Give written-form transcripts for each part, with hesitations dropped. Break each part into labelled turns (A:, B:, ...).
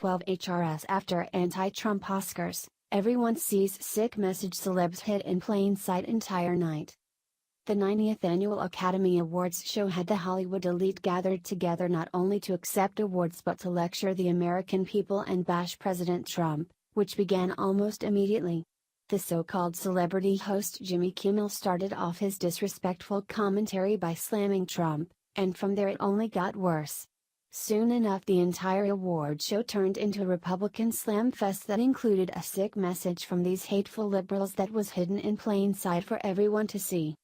A: 2012 HRS after anti-Trump Oscars, everyone sees sick message celebs hid in plain sight entire night. The 90th Annual Academy Awards show had the Hollywood elite gathered together not only to accept awards but to lecture the American people and bash President Trump, which began almost immediately. The so-called celebrity host Jimmy Kimmel started off his disrespectful commentary by slamming Trump, and from there it only got worse. Soon enough the entire award show turned into a Republican slam fest that included a sick message from these hateful liberals that was hidden in plain sight for everyone to see.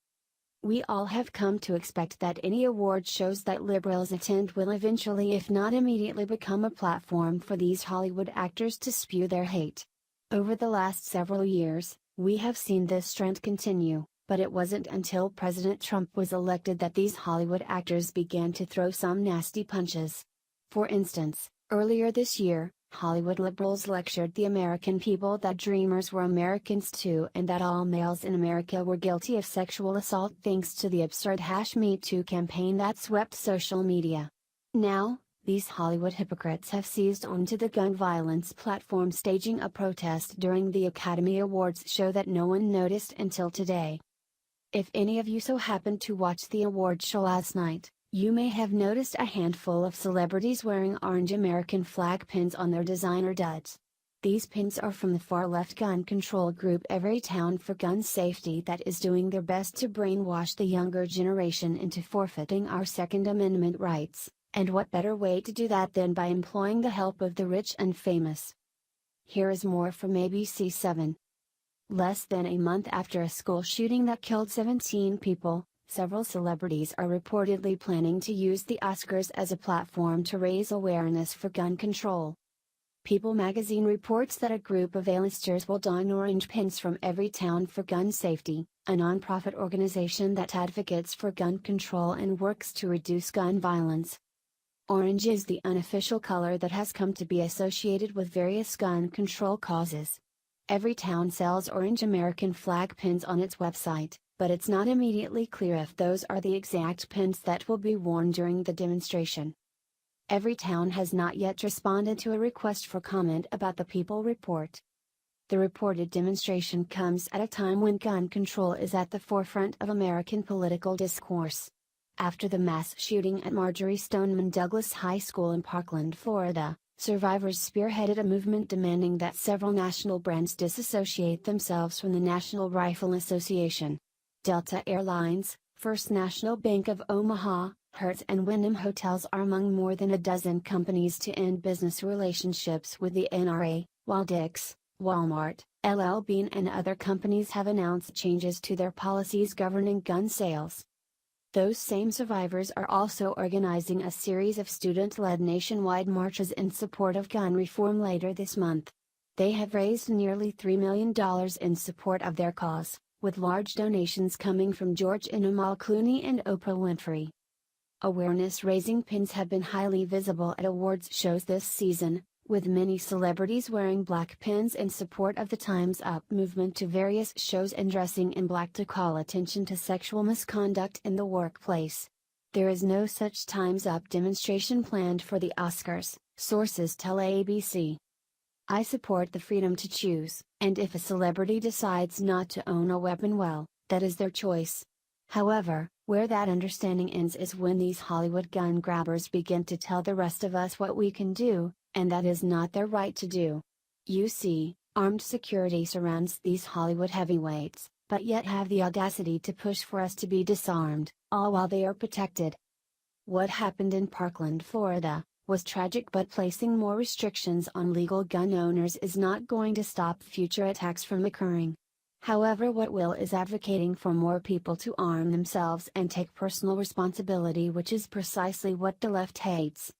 A: We all have come to expect that any award shows that liberals attend will eventually, if not immediately, become a platform for these Hollywood actors to spew their hate. Over the last several years, we have seen this trend continue, but it wasn't until President Trump was elected that these Hollywood actors began to throw some nasty punches. For instance, earlier this year, Hollywood liberals lectured the American people that dreamers were Americans too and that all males in America were guilty of sexual assault thanks to the absurd #MeToo campaign that swept social media. Now, these Hollywood hypocrites have seized onto the gun violence platform, staging a protest during the Academy Awards show that no one noticed until today. If any of you so happened to watch the award show last night, you may have noticed a handful of celebrities wearing orange American flag pins on their designer duds. These pins are from the far-left gun control group Everytown for gun safety that is doing their best to brainwash the younger generation into forfeiting our Second Amendment rights, and what better way to do that than by employing the help of the rich and famous. Here is more from ABC7. Less than a month after a school shooting that killed 17 people, several celebrities are reportedly planning to use the Oscars as a platform to raise awareness for gun control. People magazine reports that a group of A-listers will don orange pins from Everytown for Gun Safety, a non-profit organization that advocates for gun control and works to reduce gun violence. Orange is the unofficial color that has come to be associated with various gun control causes. Everytown sells orange American flag pins on its website, but it's not immediately clear if those are the exact pins that will be worn during the demonstration. Everytown has not yet responded to a request for comment about the People report. The reported demonstration comes at a time when gun control is at the forefront of American political discourse. After the mass shooting at Marjory Stoneman Douglas High School in Parkland, Florida, survivors spearheaded a movement demanding that several national brands disassociate themselves from the National Rifle Association. Delta Airlines, First National Bank of Omaha, Hertz and Wyndham Hotels are among more than a dozen companies to end business relationships with the NRA, while Dick's, Walmart, LL Bean and other companies have announced changes to their policies governing gun sales. Those same survivors are also organizing a series of student-led nationwide marches in support of gun reform later this month. They have raised nearly $3 million in support of their cause, with large donations coming from George and Amal Clooney and Oprah Winfrey. Awareness-raising pins have been highly visible at awards shows this season, with many celebrities wearing black pins in support of the Time's Up movement to various shows and dressing in black to call attention to sexual misconduct in the workplace. There is no such Time's Up demonstration planned for the Oscars, sources tell ABC. I support the freedom to choose, and if a celebrity decides not to own a weapon, well, that is their choice. However, where that understanding ends is when these Hollywood gun grabbers begin to tell the rest of us what we can do, and that is not their right to do. You see, armed security surrounds these Hollywood heavyweights, but yet have the audacity to push for us to be disarmed, all while they are protected. What happened in Parkland, Florida, was tragic, but placing more restrictions on legal gun owners is not going to stop future attacks from occurring. However, what will is advocating for more people to arm themselves and take personal responsibility, which is precisely what the left hates.